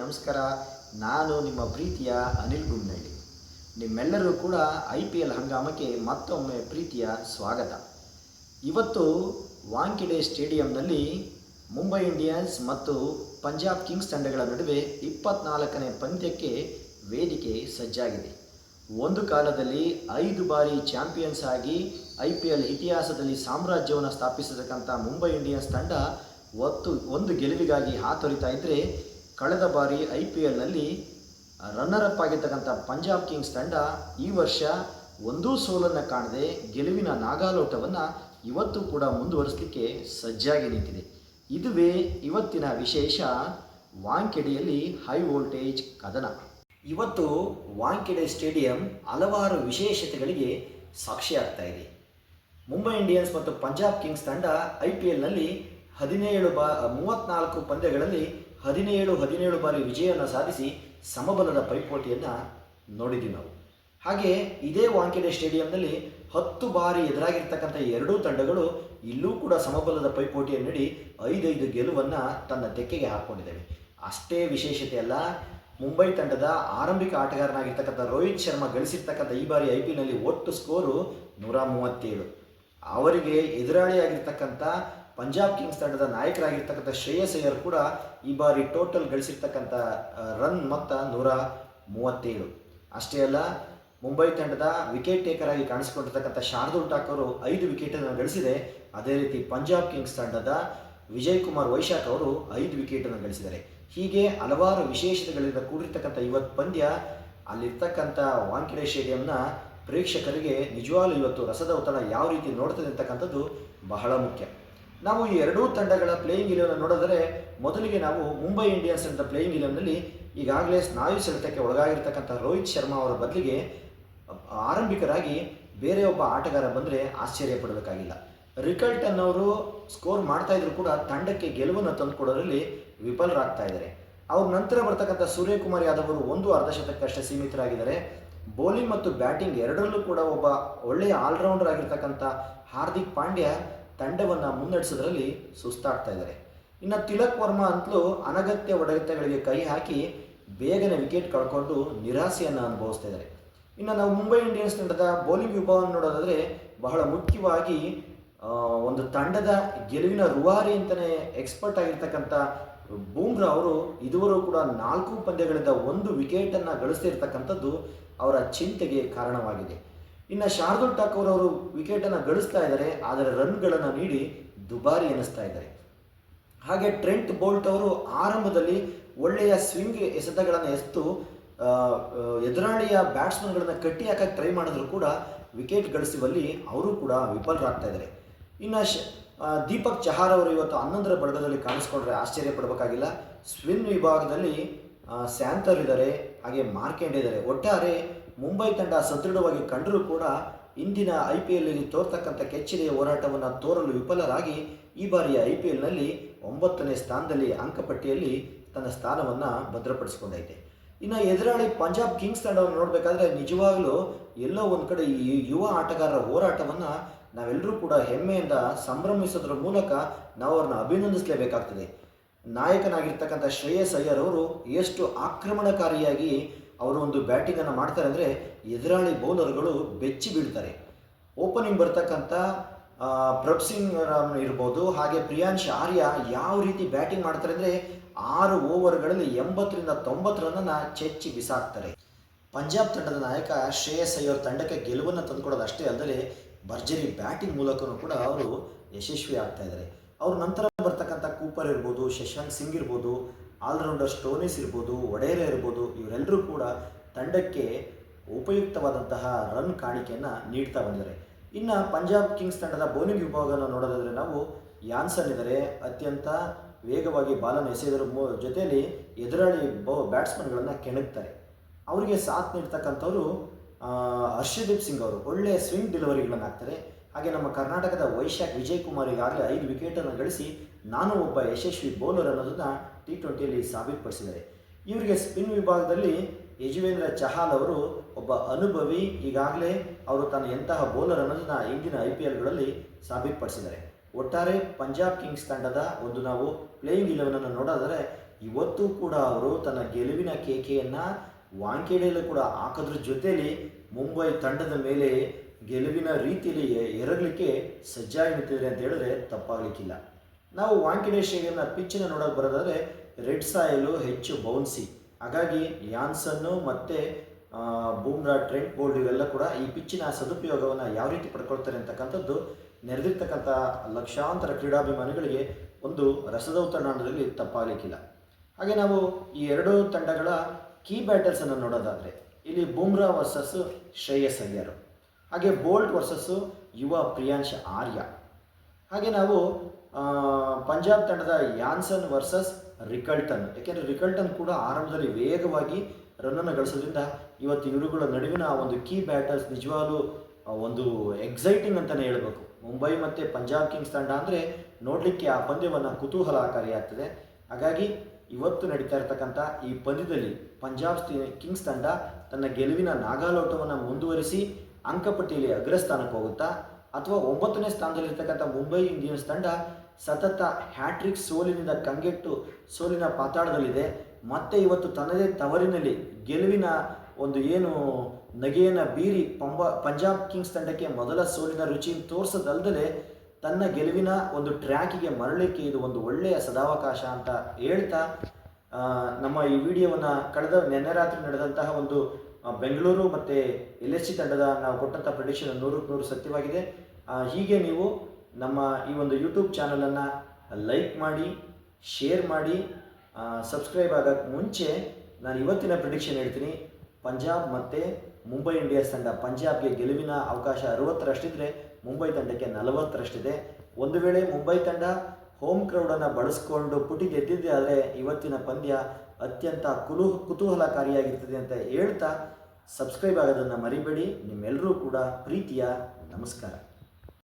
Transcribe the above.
ನಮಸ್ಕಾರ. ನಾನು ನಿಮ್ಮ ಪ್ರೀತಿಯ ಅನಿಲ್ ಗುಮ್ನಳ್ಳಿ. ನಿಮ್ಮೆಲ್ಲರೂ ಕೂಡ IPL ಹಂಗಾಮಕ್ಕೆ ಮತ್ತೊಮ್ಮೆ ಪ್ರೀತಿಯ ಸ್ವಾಗತ. ಇವತ್ತು ವಾಂಖೆಡೆ ಸ್ಟೇಡಿಯಂನಲ್ಲಿ ಮುಂಬೈ ಇಂಡಿಯನ್ಸ್ ಮತ್ತು ಪಂಜಾಬ್ ಕಿಂಗ್ಸ್ ತಂಡಗಳ ನಡುವೆ 24ನೇ ಪಂದ್ಯಕ್ಕೆ ವೇದಿಕೆ ಸಜ್ಜಾಗಿದೆ. ಒಂದು ಕಾಲದಲ್ಲಿ 5 ಬಾರಿ ಚಾಂಪಿಯನ್ಸ್ ಆಗಿ IPL ಇತಿಹಾಸದಲ್ಲಿ ಸಾಮ್ರಾಜ್ಯವನ್ನು ಸ್ಥಾಪಿಸತಕ್ಕಂಥ ಮುಂಬೈ ಇಂಡಿಯನ್ಸ್ ತಂಡ ಒಂದು ಗೆಲುವಿಗಾಗಿ ಹಾತೊರಿತಾ ಇದ್ದರೆ, ಕಳೆದ ಬಾರಿ IPLನಲ್ಲಿ ರನ್ನರ್ ಅಪ್ ಆಗಿರ್ತಕ್ಕಂಥ ಪಂಜಾಬ್ ಕಿಂಗ್ಸ್ ತಂಡ ಈ ವರ್ಷ ಒಂದೂ ಸೋಲನ್ನು ಕಾಣದೆ ಗೆಲುವಿನ ನಾಗಾಲೋಟವನ್ನು ಇವತ್ತು ಕೂಡ ಮುಂದುವರಿಸಲಿಕ್ಕೆ ಸಜ್ಜಾಗಿ ನಿಂತಿದೆ. ಇದುವೇ ಇವತ್ತಿನ ವಿಶೇಷ, ವಾಂಖೆಡೆಯಲ್ಲಿ ಹೈ ವೋಲ್ಟೇಜ್ ಕದನ. ಇವತ್ತು ವಾಂಖೆಡೆ ಸ್ಟೇಡಿಯಂ ಹಲವಾರು ವಿಶೇಷತೆಗಳಿಗೆ ಸಾಕ್ಷಿಯಾಗ್ತಾ ಇದೆ. ಮುಂಬೈ ಇಂಡಿಯನ್ಸ್ ಮತ್ತು ಪಂಜಾಬ್ ಕಿಂಗ್ಸ್ ತಂಡ IPLನಲ್ಲಿ 34 ಪಂದ್ಯಗಳಲ್ಲಿ 17 ಬಾರಿ ವಿಜಯವನ್ನು ಸಾಧಿಸಿ ಸಮಬಲದ ಪೈಪೋಟಿಯನ್ನು ನೋಡಿದ್ದೀವಿ ನಾವು. ಹಾಗೆ ಇದೇ ವಾಂಖೆಡೆ ಸ್ಟೇಡಿಯಂನಲ್ಲಿ 10 ಬಾರಿ ಎದುರಾಗಿರ್ತಕ್ಕಂಥ ಎರಡೂ ತಂಡಗಳು ಇಲ್ಲೂ ಕೂಡ ಸಮಬಲದ ಪೈಪೋಟಿಯನ್ನು ನೀಡಿ 5 ಗೆಲುವನ್ನು ತನ್ನ ತೆಕ್ಕೆಗೆ ಹಾಕ್ಕೊಂಡಿದ್ದಾವೆ. ಅಷ್ಟೇ ವಿಶೇಷತೆ ಅಲ್ಲ, ಮುಂಬೈ ತಂಡದ ಆರಂಭಿಕ ಆಟಗಾರನಾಗಿರ್ತಕ್ಕಂಥ ರೋಹಿತ್ ಶರ್ಮಾ ಗಳಿಸಿರ್ತಕ್ಕಂಥ ಈ ಬಾರಿ IPLನಲ್ಲಿ ಒಟ್ಟು ಸ್ಕೋರು 137. ಅವರಿಗೆ ಎದುರಾಳಿಯಾಗಿರ್ತಕ್ಕಂಥ ಪಂಜಾಬ್ ಕಿಂಗ್ಸ್ ತಂಡದ ನಾಯಕರಾಗಿರ್ತಕ್ಕಂಥ ಶ್ರೇಯಸ್ ಅಯ್ಯರ್ ಕೂಡ ಈ ಬಾರಿ ಟೋಟಲ್ ಗಳಿಸಿರ್ತಕ್ಕಂಥ ರನ್ ಮೊತ್ತ 137. ಅಷ್ಟೇ ಅಲ್ಲ, ಮುಂಬೈ ತಂಡದ ವಿಕೆಟ್ ಟೇಕರ್ ಆಗಿ ಕಾಣಿಸಿಕೊಂಡಿರ್ತಕ್ಕಂಥ ಶಾರ್ದೂಲ್ ಠಾಕೂರ್ 5 ವಿಕೆಟನ್ನು ಗಳಿಸಿದೆ. ಅದೇ ರೀತಿ ಪಂಜಾಬ್ ಕಿಂಗ್ಸ್ ತಂಡದ ವಿಜಯ್ ಕುಮಾರ್ ವೈಶಾಖ್ ಅವರು 5 ವಿಕೆಟನ್ನು ಗಳಿಸಿದ್ದಾರೆ. ಹೀಗೆ ಹಲವಾರು ವಿಶೇಷತೆಗಳಿಂದ ಕೂಡಿರ್ತಕ್ಕಂಥ ಇವತ್ತು ಪಂದ್ಯ ಅಲ್ಲಿರ್ತಕ್ಕಂಥ ವಾಂಖೆಡೆ ಸ್ಟೇಡಿಯಂನ ಪ್ರೇಕ್ಷಕರಿಗೆ ನಿಜವಾಗ್ಲೂ ಇವತ್ತು ರಸದ ಔತಣ ಯಾವ ರೀತಿ ನೋಡ್ತದೆ ಅಂತಕ್ಕಂಥದ್ದು ಬಹಳ ಮುಖ್ಯ. ನಾವು ಈ ಎರಡೂ ತಂಡಗಳ ಪ್ಲೇಯಿಂಗ್ ಇಲೆವನ್ ನೋಡಿದರೆ, ಮೊದಲಿಗೆ ನಾವು ಮುಂಬೈ ಇಂಡಿಯನ್ಸ್ ಅಂತ ಪ್ಲೇಯಿಂಗ್ ಇಲೆವನ್ನಲ್ಲಿ ಈಗಾಗಲೇ ಸ್ನಾಯು ಸೆಳೆತಕ್ಕೆ ಒಳಗಾಗಿರ್ತಕ್ಕಂಥ ರೋಹಿತ್ ಶರ್ಮಾ ಅವರ ಬದಲಿಗೆ ಆರಂಭಿಕರಾಗಿ ಬೇರೆ ಒಬ್ಬ ಆಟಗಾರ ಬಂದರೆ ಆಶ್ಚರ್ಯ ಪಡಬೇಕಾಗಿಲ್ಲ. ರಿಕಲ್ಟನ್ ಅವರು ಸ್ಕೋರ್ ಮಾಡ್ತಾ ಇದ್ರು ಕೂಡ ತಂಡಕ್ಕೆ ಗೆಲುವನ್ನು ತಂದುಕೊಡೋದ್ರಲ್ಲಿ ವಿಫಲರಾಗ್ತಾ ಇದ್ದಾರೆ. ಅವ್ರ ನಂತರ ಬರ್ತಕ್ಕಂಥ ಸೂರ್ಯಕುಮಾರ್ ಯಾದವ್ ಅವರು 1 ಅರ್ಧಶತಕಕ್ಕಷ್ಟೇ ಸೀಮಿತರಾಗಿದ್ದಾರೆ. ಬೌಲಿಂಗ್ ಮತ್ತು ಬ್ಯಾಟಿಂಗ್ ಎರಡರಲ್ಲೂ ಕೂಡ ಒಬ್ಬ ಒಳ್ಳೆಯ ಆಲ್ರೌಂಡರ್ ಆಗಿರ್ತಕ್ಕಂಥ ಹಾರ್ದಿಕ್ ಪಾಂಡ್ಯ ತಂಡವನ್ನು ಮುನ್ನಡೆಸೋದ್ರಲ್ಲಿ ಸುಸ್ತಾಗ್ತಾ ಇದ್ದಾರೆ. ಇನ್ನು ತಿಲಕ್ ವರ್ಮಾ ಅಂತಲೂ ಅನಗತ್ಯ ಹೊಡೆತಗಳಿಗೆ ಕೈ ಹಾಕಿ ಬೇಗನೆ ವಿಕೆಟ್ ಕಳ್ಕೊಂಡು ನಿರಾಸೆಯನ್ನು ಅನುಭವಿಸ್ತಾ ಇದ್ದಾರೆ. ಇನ್ನು ನಾವು ಮುಂಬೈ ಇಂಡಿಯನ್ಸ್ ತಂಡದ ಬೌಲಿಂಗ್ ವಿಭಾಗವನ್ನು ನೋಡೋದಾದರೆ, ಬಹಳ ಮುಖ್ಯವಾಗಿ ಒಂದು ತಂಡದ ಗೆಲುವಿನ ರೂವಾರಿ ಅಂತಲೇ ಎಕ್ಸ್ಪರ್ಟ್ ಆಗಿರ್ತಕ್ಕಂಥ ಬೂಮ್ರಾ ಅವರು ಇದುವರೆಗೂ ಕೂಡ 4 ಪಂದ್ಯಗಳಿಂದ 1 ವಿಕೆಟನ್ನು ಗಳಿಸ್ತಿರ್ತಕ್ಕಂಥದ್ದು ಅವರ ಚಿಂತೆಗೆ ಕಾರಣವಾಗಿದೆ. ಇನ್ನು ಶಾರ್ದೂಲ್ ಠಾಕೂರ್ ಅವರು ವಿಕೆಟನ್ನು ಗಳಿಸ್ತಾ ಇದ್ದಾರೆ, ಆದರೆ ರನ್ಗಳನ್ನು ನೀಡಿ ದುಬಾರಿ ಎನಿಸ್ತಾ ಇದ್ದಾರೆ. ಹಾಗೆ ಟ್ರೆಂಟ್ ಬೋಲ್ಟ್ ಅವರು ಆರಂಭದಲ್ಲಿ ಒಳ್ಳೆಯ ಸ್ವಿಂಗ್ ಎಸೆತಗಳನ್ನು ಎಸೆದು ಎದುರಾಳಿಯ ಬ್ಯಾಟ್ಸ್ಮನ್ಗಳನ್ನು ಕಟ್ಟಿ ಹಾಕಕ್ಕೆ ಟ್ರೈ ಮಾಡಿದ್ರು ಕೂಡ ವಿಕೆಟ್ ಗಳಿಸುವಲ್ಲಿ ಅವರು ಕೂಡ ವಿಫಲರಾಗ್ತಾ ಇದ್ದಾರೆ. ಇನ್ನು ದೀಪಕ್ ಚಹಾರ್ ಅವರು ಇವತ್ತು 11ರ ಬಳಗದಲ್ಲಿ ಕಾಣಿಸ್ಕೊಂಡ್ರೆ ಆಶ್ಚರ್ಯ ಪಡಬೇಕಾಗಿಲ್ಲ. ಸ್ಪಿನ್ ವಿಭಾಗದಲ್ಲಿ ಸ್ಯಾಂತರ್ ಇದ್ದಾರೆ, ಹಾಗೆ ಮಾರ್ಕೆಂಡ್ ಇದ್ದಾರೆ. ಒಟ್ಟಾರೆ ಮುಂಬೈ ತಂಡ ಸದೃಢವಾಗಿ ಕಂಡರೂ ಕೂಡ ಇಂದಿನ IPLನಲ್ಲಿ ತೋರ್ತಕ್ಕಂಥ ಕೆಚ್ಚೆದೆಯ ಹೋರಾಟವನ್ನು ತೋರಲು ವಿಫಲರಾಗಿ ಈ ಬಾರಿಯ IPLನಲ್ಲಿ 9ನೇ ಸ್ಥಾನದಲ್ಲಿ ಅಂಕಪಟ್ಟಿಯಲ್ಲಿ ತನ್ನ ಸ್ಥಾನವನ್ನು ಭದ್ರಪಡಿಸಿಕೊಂಡೈತೆ. ಇನ್ನು ಎದುರಾಳಿ ಪಂಜಾಬ್ ಕಿಂಗ್ಸ್ ತಂಡವನ್ನು ನೋಡಬೇಕಾದ್ರೆ ನಿಜವಾಗಲೂ ಎಲ್ಲೋ ಒಂದು ಕಡೆ ಈ ಯುವ ಆಟಗಾರರ ಹೋರಾಟವನ್ನು ನಾವೆಲ್ಲರೂ ಕೂಡ ಹೆಮ್ಮೆಯಿಂದ ಸಂಭ್ರಮಿಸೋದ್ರ ಮೂಲಕ ನಾವು ಅವ್ರನ್ನ ಅಭಿನಂದಿಸಲೇಬೇಕಾಗ್ತದೆ. ನಾಯಕನಾಗಿರ್ತಕ್ಕಂಥ ಶ್ರೇಯಸ್ ಅಯ್ಯರ್ ಅವರು ಎಷ್ಟು ಆಕ್ರಮಣಕಾರಿಯಾಗಿ ಅವರು ಒಂದು ಬ್ಯಾಟಿಂಗನ್ನು ಮಾಡ್ತಾರೆ ಅಂದರೆ ಎದುರಾಳಿ ಬೌಲರ್ಗಳು ಬೆಚ್ಚಿ ಬೀಳ್ತಾರೆ. ಓಪನಿಂಗ್ ಬರ್ತಕ್ಕಂಥ ಪ್ರಭ್ಸಿಂಗ್ ಇರ್ಬೋದು, ಹಾಗೆ ಪ್ರಿಯಾಂಶ್ ಆರ್ಯ ಯಾವ ರೀತಿ ಬ್ಯಾಟಿಂಗ್ ಮಾಡ್ತಾರೆ ಅಂದರೆ 6 ಓವರ್ಗಳಲ್ಲಿ 80ರಿಂದ 90 ರನ್ನನ್ನು ಚೆಚ್ಚಿ ಬಿಸಾಕ್ತಾರೆ. ಪಂಜಾಬ್ ತಂಡದ ನಾಯಕ ಶ್ರೇಯಸ್ ಅಯ್ಯರ್ ತಂಡಕ್ಕೆ ಗೆಲುವನ್ನು ತಂದುಕೊಡೋದು ಅಷ್ಟೇ ಅಲ್ಲದೆ ಭರ್ಜರಿ ಬ್ಯಾಟಿಂಗ್ ಮೂಲಕವೂ ಕೂಡ ಅವರು ಯಶಸ್ವಿ ಆಗ್ತಾ ಇದ್ದಾರೆ. ಅವ್ರ ನಂತರ ಬರ್ತಕ್ಕಂಥ ಕೂಪರ್ ಇರ್ಬೋದು, ಶಶಾಂಕ್ ಸಿಂಗ್ ಇರ್ಬೋದು, ಆಲ್ರೌಂಡರ್ ಸ್ಟೋನಿಸ್ ಇರ್ಬೋದು, ಒಡೇರ ಇರ್ಬೋದು, ಇವರೆಲ್ಲರೂ ಕೂಡ ತಂಡಕ್ಕೆ ಉಪಯುಕ್ತವಾದಂತಹ ರನ್ ಕಾಣಿಕೆಯನ್ನು ನೀಡ್ತಾ ಬಂದಿದ್ದಾರೆ. ಇನ್ನು ಪಂಜಾಬ್ ಕಿಂಗ್ಸ್ ತಂಡದ ಬೌಲಿಂಗ್ ವಿಭಾಗವನ್ನು ನೋಡೋದಾದರೆ ನಾವು ಯಾನ್ಸನ್ ಇದ್ದಾರೆ, ಅತ್ಯಂತ ವೇಗವಾಗಿ ಬಾಲನ್ನು ಎಸೆಯೋದ್ರ ಜೊತೆಯಲ್ಲಿ ಎದುರಾಳಿ ಬ್ಯಾಟ್ಸ್ಮನ್ಗಳನ್ನು ಕೆಣಕ್ತಾರೆ. ಅವರಿಗೆ ಸಾಥ್ ನೀಡ್ತಕ್ಕಂಥವರು ಹರ್ಷದೀಪ್ ಸಿಂಗ್ ಅವರು ಒಳ್ಳೆಯ ಸ್ವಿಂಗ್ ಡೆಲಿವರಿಗಳನ್ನು ಹಾಕ್ತಾರೆ. ಹಾಗೆ ನಮ್ಮ ಕರ್ನಾಟಕದ ವೈಶಾಖ್ ವಿಜಯ್ ಕುಮಾರ್ ಈಗಾಗಲೇ 5 ವಿಕೆಟನ್ನು ಗಳಿಸಿ ನಾನು ಒಬ್ಬ ಯಶಸ್ವಿ ಬೌಲರ್ ಅನ್ನೋದನ್ನು T20ಯಲ್ಲಿ ಸಾಬೀತುಪಡಿಸಿದ್ದಾರೆ. ಇವರಿಗೆ ಸ್ಪಿನ್ ವಿಭಾಗದಲ್ಲಿ ಯಜುವೇಂದ್ರ ಚಹಾಲ್ ಅವರು ಒಬ್ಬ ಅನುಭವಿ, ಈಗಾಗಲೇ ಅವರು ತಾನು ಎಂತಹ ಬೌಲರ್ ಅನ್ನೋದನ್ನು ಇಂದಿನ IPLಗಳಲ್ಲಿ ಸಾಬೀತುಪಡಿಸಿದ್ದಾರೆ. ಒಟ್ಟಾರೆ ಪಂಜಾಬ್ ಕಿಂಗ್ಸ್ ತಂಡದ ಒಂದು ನಾವು ಪ್ಲೇಯಿಂಗ್ 11 ನೋಡೋದಾದರೆ ಇವತ್ತು ಕೂಡ ಅವರು ತನ್ನ ಗೆಲುವಿನ ಕೇಕೆಯನ್ನು ವಾಂಖೇಡೆಯಲ್ಲೂ ಕೂಡ ಹಾಕೋದ್ರ ಜೊತೆಯಲ್ಲಿ ಮುಂಬೈ ತಂಡದ ಮೇಲೆ ಗೆಲುವಿನ ರೀತಿಯಲ್ಲಿ ಎರಗಲಿಕ್ಕೆ ಸಜ್ಜಾಗಿ ನಿಂತಿದ್ದಾರೆ ಅಂತ ಹೇಳಿದ್ರೆ ತಪ್ಪಾಗಲಿಕ್ಕಿಲ್ಲ. ನಾವು ವಾಂಖೇಡೆ ಸ್ಟೇಡಿಯಂನ ಪಿಚ್ಚನ್ನು ನೋಡೋಕೆ ಬರೋದಾದರೆ ರೆಡ್ ಸಾಯಿಲು ಹೆಚ್ಚು ಬೌನ್ಸಿ, ಹಾಗಾಗಿ ಯಾನ್ಸನ್ನು ಮತ್ತು ಬೂಮ್ರಾ, ಟ್ರೆಂಟ್ ಬೋಲ್ಟ್ ಇವೆಲ್ಲ ಕೂಡ ಈ ಪಿಚ್ಚಿನ ಸದುಪಯೋಗವನ್ನು ಯಾವ ರೀತಿ ಪಡ್ಕೊಳ್ತಾರೆ ಅಂತಕ್ಕಂಥದ್ದು ನೆರೆದಿರ್ತಕ್ಕಂಥ ಲಕ್ಷಾಂತರ ಕ್ರೀಡಾಭಿಮಾನಿಗಳಿಗೆ ಒಂದು ರಸದೌತಣದಲ್ಲಿ ತಪ್ಪಾಗಲಿಕ್ಕಿಲ್ಲ. ಹಾಗೆ ನಾವು ಈ ಎರಡೂ ತಂಡಗಳ ಕೀ ಬ್ಯಾಟಲ್ಸನ್ನು ನೋಡೋದಾದರೆ ಇಲ್ಲಿ ಬೂಮ್ರಾ ವರ್ಸಸ್ ಶ್ರೇಯಸ್ ಅಯ್ಯರ್, ಹಾಗೆ ಬೋಲ್ಟ್ ವರ್ಸಸ್ಸು ಯುವ ಪ್ರಿಯಾಂಶ್ ಆರ್ಯ. ಹಾಗೆ ನಾವು ಪಂಜಾಬ್ ತಂಡದ ಯಾನ್ಸನ್ ವರ್ಸಸ್ ರಿಕಲ್ಟನ್, ಯಾಕೆಂದರೆ ರಿಕಲ್ಟನ್ ಕೂಡ ಆರಂಭದಲ್ಲಿ ವೇಗವಾಗಿ ರನ್ನನ್ನು ಗಳಿಸೋದ್ರಿಂದ ಇವತ್ತು ಇವರುಗಳ ನಡುವಿನ ಒಂದು ಕೀ ಬ್ಯಾಟಲ್ಸ್ ನಿಜವಾಗ್ಲೂ ಒಂದು ಎಕ್ಸೈಟಿಂಗ್ ಅಂತಲೇ ಹೇಳಬೇಕು. ಮುಂಬೈ ಮತ್ತು ಪಂಜಾಬ್ ಕಿಂಗ್ಸ್ ತಂಡ ಅಂದರೆ ನೋಡಲಿಕ್ಕೆ ಆ ಪಂದ್ಯವನ್ನು ಕುತೂಹಲಕಾರಿಯಾಗ್ತದೆ. ಹಾಗಾಗಿ ಇವತ್ತು ನಡೀತಾ ಇರತಕ್ಕಂಥ ಈ ಪಂದ್ಯದಲ್ಲಿ ಪಂಜಾಬ್ ಕಿಂಗ್ಸ್ ತಂಡ ತನ್ನ ಗೆಲುವಿನ ನಾಗಾಲೋಟವನ್ನು ಮುಂದುವರಿಸಿ ಅಂಕಪಟ್ಟಿಯಲ್ಲಿ ಅಗ್ರಸ್ಥಾನಕ್ಕೆ ಹೋಗುತ್ತಾ, ಅಥವಾ 9ನೇ ಸ್ಥಾನದಲ್ಲಿರ್ತಕ್ಕಂಥ ಮುಂಬೈ ಇಂಡಿಯನ್ಸ್ ತಂಡ ಸತತ ಹ್ಯಾಟ್ರಿಕ್ ಸೋಲಿನಿಂದ ಕಂಗೆಟ್ಟು ಸೋಲಿನ ಪಾತಾಳದಲ್ಲಿದೆ. ಮತ್ತೆ ಇವತ್ತು ತನ್ನದೇ ತವರಿನಲ್ಲಿ ಗೆಲುವಿನ ಒಂದು ಏನು ನಗೆಯನ್ನು ಬೀರಿ ಪಂಜಾಬ್ ಕಿಂಗ್ಸ್ ತಂಡಕ್ಕೆ ಮೊದಲ ಸೋಲಿನ ರುಚಿಯನ್ನು ತೋರಿಸೋದಲ್ಲದೆ ತನ್ನ ಗೆಲುವಿನ ಒಂದು ಟ್ರ್ಯಾಕಿಗೆ ಮರಳಿಕೆ ಇದು ಒಂದು ಒಳ್ಳೆಯ ಸದಾವಕಾಶ ಅಂತ ಹೇಳ್ತಾ ನಮ್ಮ ಈ ವಿಡಿಯೋವನ್ನು ಕಳೆದ ನಿನ್ನೆ ರಾತ್ರಿ ನಡೆದಂತಹ ಒಂದು ಬೆಂಗಳೂರು ಮತ್ತು LSG ತಂಡದ ನಾವು ಕೊಟ್ಟಂಥ ಪ್ರೆಡಿಕ್ಷನ್ 100ಕ್ಕೆ 100 ಸತ್ಯವಾಗಿದೆ. ಹೀಗೆ ನೀವು ನಮ್ಮ ಈ ಒಂದು ಯೂಟ್ಯೂಬ್ ಚಾನಲನ್ನು ಲೈಕ್ ಮಾಡಿ, ಶೇರ್ ಮಾಡಿ, ಸಬ್ಸ್ಕ್ರೈಬ್ ಆಗೋಕ್ಕೆ ಮುಂಚೆ ನಾನು ಇವತ್ತಿನ ಪ್ರೆಡಿಕ್ಷನ್ ಹೇಳ್ತೀನಿ. ಪಂಜಾಬ್ ಮತ್ತು ಮುಂಬೈ ಇಂಡಿಯನ್ಸ್ ತಂಡ, ಪಂಜಾಬ್ಗೆ ಗೆಲುವಿನ ಅವಕಾಶ 60ರಷ್ಟಿದ್ರೆ ಮುಂಬೈ ತಂಡಕ್ಕೆ 40ರಷ್ಟಿದೆ. ಒಂದು ವೇಳೆ ಮುಂಬೈ ತಂಡ ಹೋಮ್ ಕ್ರೌಡನ್ನು ಬಳಸ್ಕೊಂಡು ಪುಟಿ ಗೆದ್ದಿದ್ದೆ ಆದರೆ ಇವತ್ತಿನ ಪಂದ್ಯ ಅತ್ಯಂತ ಕುತೂಹಲಕಾರಿಯಾಗಿರ್ತದೆ ಅಂತ ಹೇಳ್ತಾ ಸಬ್ಸ್ಕ್ರೈಬ್ ಆಗೋದನ್ನು ಮರಿಬೇಡಿ. ನಿಮ್ಮೆಲ್ಲರೂ ಕೂಡ ಪ್ರೀತಿಯ ನಮಸ್ಕಾರ.